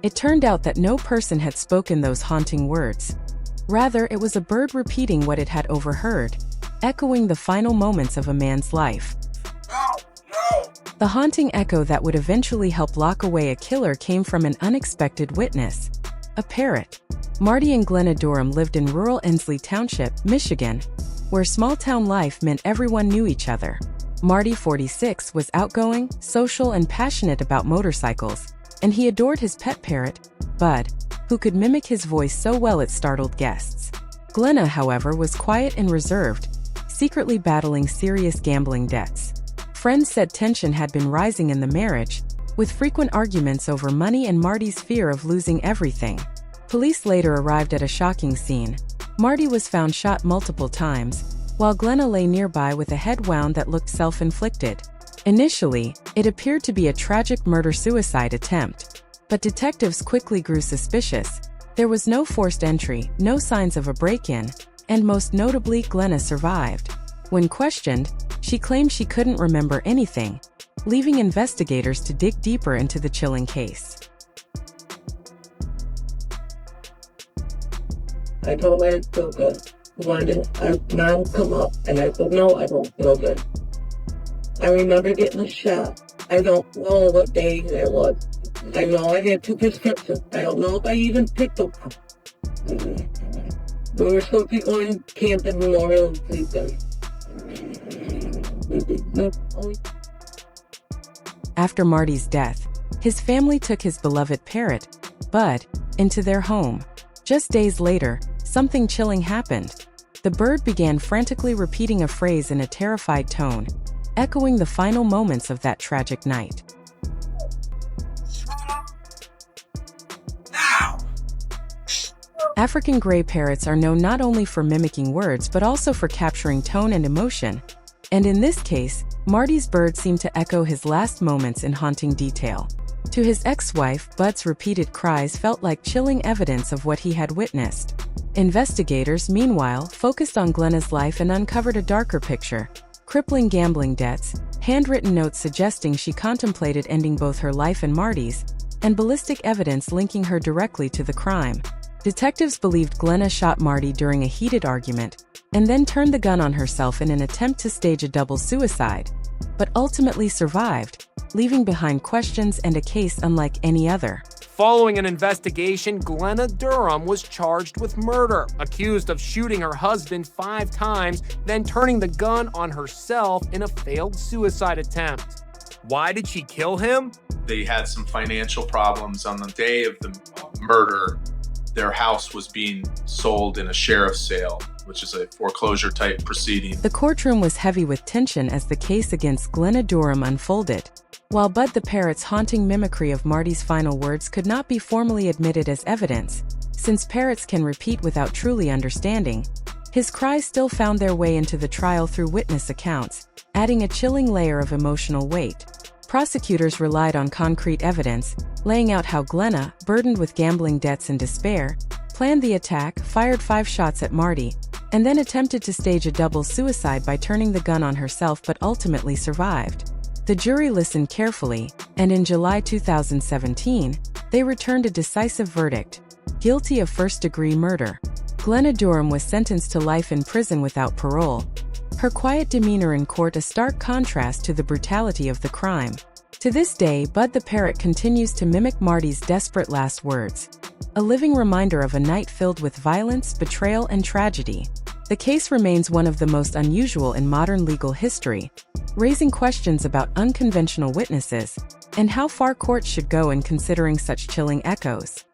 It turned out that no person had spoken those haunting words. Rather, it was a bird repeating what it had overheard, echoing the final moments of a man's life. The haunting echo that would eventually help lock away a killer came from an unexpected witness: a parrot. Marty and Glenna Durham lived in rural Ensley Township, Michigan, where small-town life meant everyone knew each other. Marty, 46, was outgoing, social, and passionate about motorcycles, and he adored his pet parrot, Bud, who could mimic his voice so well it startled guests. Glenna, however, was quiet and reserved, secretly battling serious gambling debts. Friends said tension had been rising in the marriage, with frequent arguments over money and Marty's fear of losing everything. Police later arrived at a shocking scene. Marty was found shot multiple times, while Glenna lay nearby with a head wound that looked self-inflicted. Initially, it appeared to be a tragic murder-suicide attempt, but detectives quickly grew suspicious. There was no forced entry, no signs of a break-in, and most notably, Glenna survived. When questioned, she claimed she couldn't remember anything, leaving investigators to dig deeper into the chilling case. I told her I didn't feel good. She wanted to mom come up, and I said, no, I don't feel good. I remember getting a shot. I don't know what day it was. I know I had 2 prescriptions. I don't know if I even picked them. We were supposed to be going camping Memorial weekend. After Marty's death, his family took his beloved parrot, Bud, into their home. Just days later, something chilling happened. The bird began frantically repeating a phrase in a terrified tone, echoing the final moments of that tragic night. African gray parrots are known not only for mimicking words but also for capturing tone and emotion. And in this case, Marty's bird seemed to echo his last moments in haunting detail. To his ex-wife, Bud's repeated cries felt like chilling evidence of what he had witnessed. Investigators, meanwhile, focused on Glenna's life and uncovered a darker picture: crippling gambling debts, handwritten notes suggesting she contemplated ending both her life and Marty's, and ballistic evidence linking her directly to the crime. Detectives believed Glenna shot Marty during a heated argument, and then turned the gun on herself in an attempt to stage a double suicide, but ultimately survived, leaving behind questions and a case unlike any other. Following an investigation, Glenna Durham was charged with murder, accused of shooting her husband 5 times, then turning the gun on herself in a failed suicide attempt. Why did she kill him? They had some financial problems on the day of the murder. Their house was being sold in a sheriff's sale, which is a foreclosure type proceeding. The courtroom was heavy with tension as the case against Glenna Durham unfolded. While Bud the parrot's haunting mimicry of Marty's final words could not be formally admitted as evidence, since parrots can repeat without truly understanding, his cries still found their way into the trial through witness accounts, adding a chilling layer of emotional weight. Prosecutors relied on concrete evidence, laying out how Glenna, burdened with gambling debts and despair, planned the attack, fired 5 shots at Marty, and then attempted to stage a double suicide by turning the gun on herself but ultimately survived. The jury listened carefully, and in July 2017, they returned a decisive verdict: guilty of first-degree murder. Glenna Durham was sentenced to life in prison without parole, her quiet demeanor in court a stark contrast to the brutality of the crime. To this day, Bud the parrot continues to mimic Marty's desperate last words, a living reminder of a night filled with violence, betrayal, and tragedy. The case remains one of the most unusual in modern legal history, raising questions about unconventional witnesses and how far courts should go in considering such chilling echoes.